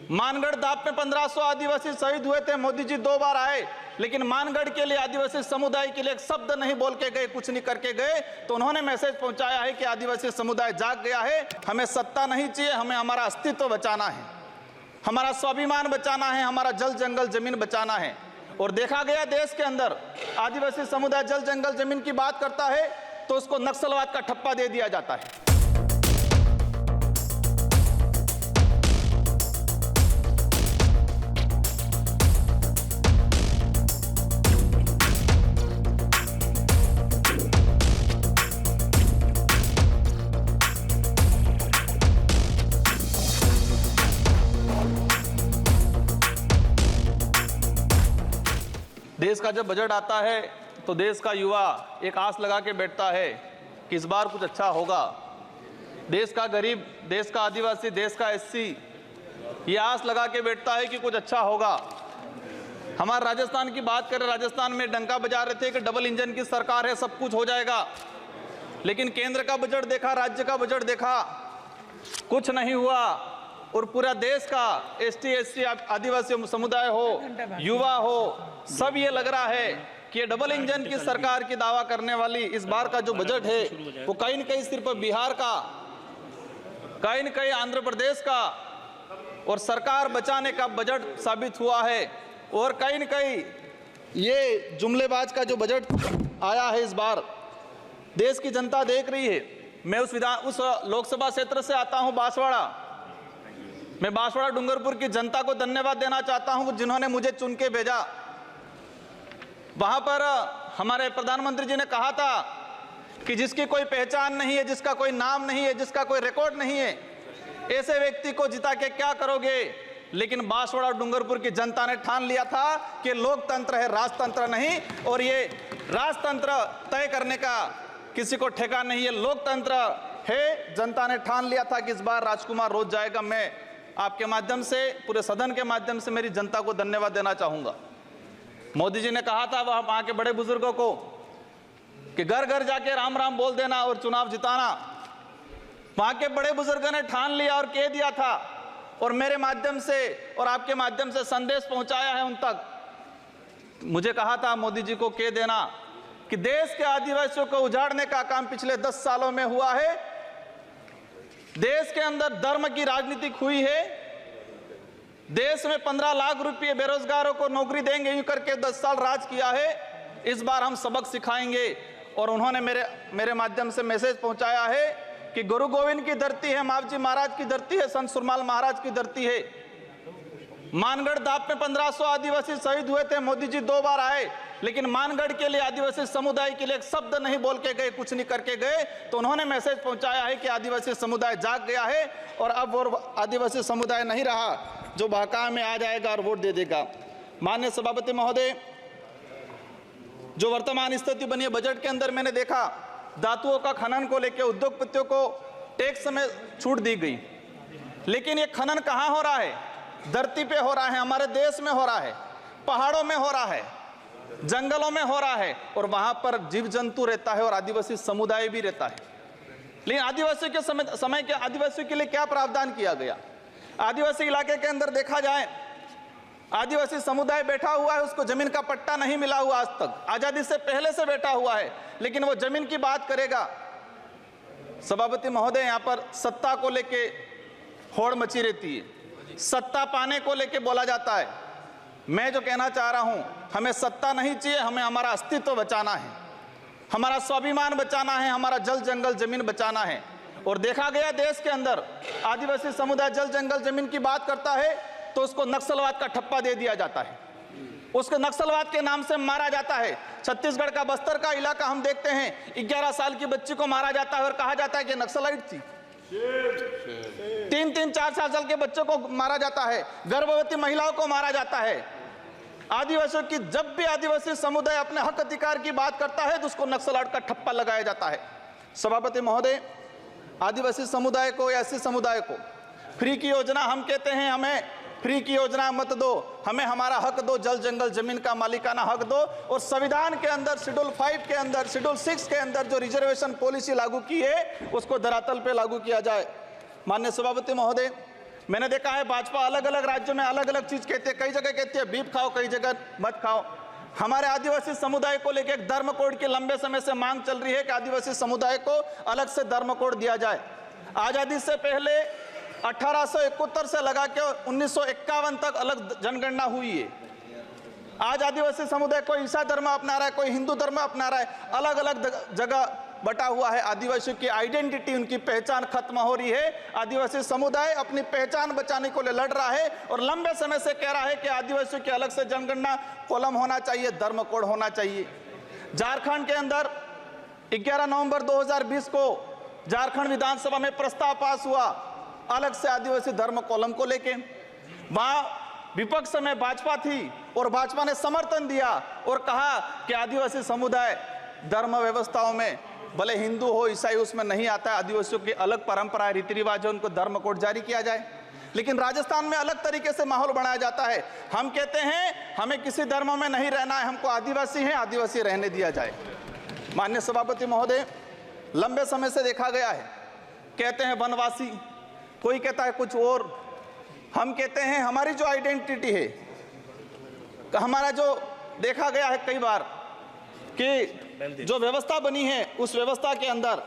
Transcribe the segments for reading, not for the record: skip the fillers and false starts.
मानगढ़ दाप में 1500 आदिवासी शहीद हुए थे। मोदी जी 2 बार आए, लेकिन मानगढ़ के लिए, आदिवासी समुदाय के लिए एक शब्द नहीं बोल के गए, कुछ नहीं करके गए। तो उन्होंने मैसेज पहुंचाया है कि आदिवासी समुदाय जाग गया है, हमें सत्ता नहीं चाहिए, हमें हमारा अस्तित्व बचाना है, हमारा स्वाभिमान बचाना है, हमारा जल जंगल जमीन बचाना है। और देखा गया देश के अंदर आदिवासी समुदाय जल जंगल जमीन की बात करता है तो उसको नक्सलवाद का ठप्पा दे दिया जाता है। देश का जब बजट आता है तो देश का युवा एक आस लगा के बैठता है कि इस बार कुछ अच्छा होगा। देश का गरीब, देश का आदिवासी, देश का एससी ये आस लगा के बैठता है कि कुछ अच्छा होगा। हमारे राजस्थान की बात करें, राजस्थान में डंका बजा रहे थे कि डबल इंजन की सरकार है, सब कुछ हो जाएगा। लेकिन केंद्र का बजट देखा, राज्य का बजट देखा, कुछ नहीं हुआ। और पूरा देश का एसटी एससी आदिवासी समुदाय हो, युवा हो, सब ये लग रहा है कि ये डबल इंजन की सरकार की दावा करने वाली इस बार का जो बजट है वो कहीं न कहीं सिर्फ बिहार का, कहीं न कहीं आंध्र प्रदेश का और सरकार बचाने का बजट साबित हुआ है। और कहीं न कहीं ये जुमलेबाज का जो बजट आया है इस बार, देश की जनता देख रही है। मैं उस लोकसभा क्षेत्र से आता हूं, बांसवाड़ा। मैं बांसवाड़ा डूंगरपुर की जनता को धन्यवाद देना चाहता हूं जिन्होंने मुझे चुन के भेजा। वहां पर हमारे प्रधानमंत्री जी ने कहा था कि जिसकी कोई पहचान नहीं है, जिसका कोई नाम नहीं है, जिसका कोई रिकॉर्ड नहीं है, ऐसे व्यक्ति को जिता के क्या करोगे। लेकिन बांसवाड़ा डूंगरपुर की जनता ने ठान लिया था कि लोकतंत्र है, राजतंत्र नहीं। और ये राजतंत्र तय करने का किसी को ठेका नहीं है, लोकतंत्र है। जनता ने ठान लिया था कि इस बार राजकुमार रोज जाएगा। मैं आपके माध्यम से, पूरे सदन के माध्यम से मेरी जनता को धन्यवाद देना चाहूंगा। मोदी जी ने कहा था वहां के बड़े बुजुर्गों को कि घर घर जाके राम राम बोल देना और चुनाव जिताना। वहां के बड़े बुजुर्गों ने ठान लिया और कह दिया था, और मेरे माध्यम से और आपके माध्यम से संदेश पहुंचाया है उन तक। मुझे कहा था मोदी जी को कह देना कि देश के आदिवासियों को उजाड़ने का काम पिछले 10 सालों में हुआ है। देश के अंदर धर्म की राजनीति हुई है। देश में 15 लाख रुपए बेरोजगारों को नौकरी देंगे यूं करके 10 साल राज किया है। इस बार हम सबक सिखाएंगे। और उन्होंने मेरे माध्यम से मैसेज पहुंचाया है कि गुरु गोविंद की धरती है, मावजी महाराज की धरती है, संत सुरमाल महाराज की धरती है। मानगढ़ दाप में 1500 आदिवासी शहीद हुए थे। मोदी जी 2 बार आए, लेकिन मानगढ़ के लिए, आदिवासी समुदाय के लिए एक शब्द नहीं बोल के गए, कुछ नहीं करके गए। तो उन्होंने मैसेज पहुंचाया है कि आदिवासी समुदाय जाग गया है और अब वो आदिवासी समुदाय नहीं रहा जो बहका में आ जाएगा और वोट दे देगा। माननीय सभापति महोदय, जो वर्तमान स्थिति बनी है बजट के अंदर, मैंने देखा धातुओं का खनन को लेकर उद्योगपतियों को टैक्स में छूट दी गई। लेकिन ये खनन कहाँ हो रहा है? धरती पे हो रहा है, हमारे देश में हो रहा है, पहाड़ों में हो रहा है, जंगलों में हो रहा है। और वहां पर जीव जंतु रहता है और आदिवासी समुदाय भी रहता है। लेकिन आदिवासियों के समय के आदिवासियों के लिए क्या प्रावधान किया गया? आदिवासी इलाके के अंदर देखा जाए, आदिवासी समुदाय बैठा हुआ है, उसको जमीन का पट्टा नहीं मिला हुआ आज तक, आजादी से पहले से बैठा हुआ है, लेकिन वो जमीन की बात करेगा। सभापति महोदय, यहाँ पर सत्ता को लेके होड़ मची रहती है, सत्ता पाने को लेके बोला जाता है। मैं जो कहना चाह रहा हूं, हमें सत्ता नहीं चाहिए, हमें हमारा अस्तित्व बचाना है, हमारा स्वाभिमान बचाना है, हमारा जल जंगल जमीन बचाना है। और देखा गया देश के अंदर आदिवासी समुदाय जल जंगल जमीन की बात करता है तो उसको नक्सलवाद का ठप्पा दे दिया जाता है, उसको नक्सलवाद के नाम से मारा जाता है। छत्तीसगढ़ का बस्तर का इलाका हम देखते हैं, 11 साल की बच्ची को मारा जाता है और कहा जाता है कि नक्सलाइट थी। 3-3, 4-4 साल के बच्चों को मारा जाता है, गर्भवती महिलाओं को मारा जाता है। आदिवासियों की, जब भी आदिवासी समुदाय अपने हक अधिकार की बात करता है तो उसको नक्सलवाद का ठप्पा लगाया जाता है। सभापति महोदय, आदिवासी समुदाय को या एससी समुदाय को फ्री की योजना, हम कहते हैं हमें फ्री की योजना मत दो, हमें हमारा हक दो, जल जंगल जमीन का मालिकाना हक दो। और संविधान के अंदर शेड्यूल 5 के अंदर, शेड्यूल 6 के अंदर जो रिजर्वेशन पॉलिसी लागू की है उसको धरातल पे लागू किया जाए। माननीय सभापति महोदय, मैंने देखा है भाजपा अलग अलग राज्यों में अलग अलग चीज कहती है, कई जगह कहती है बीफ खाओ, कई जगह मत खाओ। हमारे आदिवासी समुदाय को लेकर एक धर्म कोड की लंबे समय से मांग चल रही है कि आदिवासी समुदाय को अलग से धर्म कोड दिया जाए। आजादी से पहले 1871 से लगा के 1951 तक अलग जनगणना हुई है। आज आदिवासी समुदाय कोई ईसाई धर्म अपना रहा है, कोई हिंदू धर्म अपना रहा है, अलग अलग जगह बटा हुआ है। आदिवासियों की आइडेंटिटी, उनकी पहचान खत्म हो रही है। आदिवासी समुदाय अपनी पहचान बचाने को लिए लड़ रहा है और लंबे समय से कह रहा है कि आदिवासियों की अलग से जनगणना कॉलम होना चाहिए, धर्म कोड होना चाहिए। झारखंड के अंदर 11 नवंबर 2020 को झारखंड विधानसभा में प्रस्ताव पास हुआ अलग से आदिवासी धर्म कॉलम को लेके। वहां विपक्ष में भाजपा थी और भाजपा ने समर्थन दिया और कहा कि आदिवासी समुदाय धर्म व्यवस्थाओं में भले हिंदू हो ईसाई उसमें नहीं आता है, आदिवासियों की अलग परंपरा रीति रिवाज है, उनको धर्म कोड जारी किया जाए। लेकिन राजस्थान में अलग तरीके से माहौल बनाया जाता है। हम कहते हैं हमें किसी धर्म में नहीं रहना है, हमको आदिवासी है, आदिवासी रहने दिया जाए। माननीय सभापति महोदय, लंबे समय से देखा गया है, कहते हैं वनवासी, कोई कहता है कुछ और। हम कहते हैं हमारी जो आइडेंटिटी है, हमारा जो देखा गया है कई बार कि जो व्यवस्था बनी है उस व्यवस्था के अंदर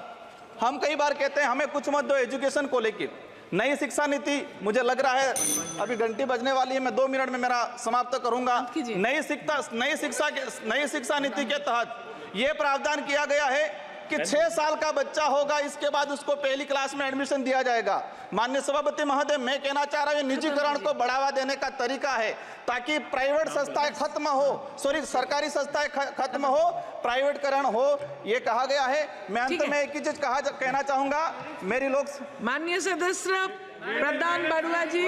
हम कई बार कहते हैं हमें कुछ मत दो एजुकेशन को लेके। नई शिक्षा नीति, मुझे लग रहा है अभी घंटी बजने वाली है, मैं 2 मिनट में मेरा समाप्त करूंगा। नई शिक्षा नीति के तहत यह प्रावधान किया गया है कि 6 साल का बच्चा होगा, इसके बाद उसको पहली क्लास में एडमिशन दिया जाएगा। माननीय सभापति महोदय, मैं कहना चाह रहा हूं, निजीकरण को बढ़ावा देने का तरीका है ताकि प्राइवेट संस्थाएं खत्म हो, सरकारी संस्थाएं खत्म हो, प्राइवेटकरण हो, ये कहा गया है। मैं अंत में एक ही चीज कहना चाहूंगा, मेरी लोग माननीय सदस्य प्रधान बरुआ जी।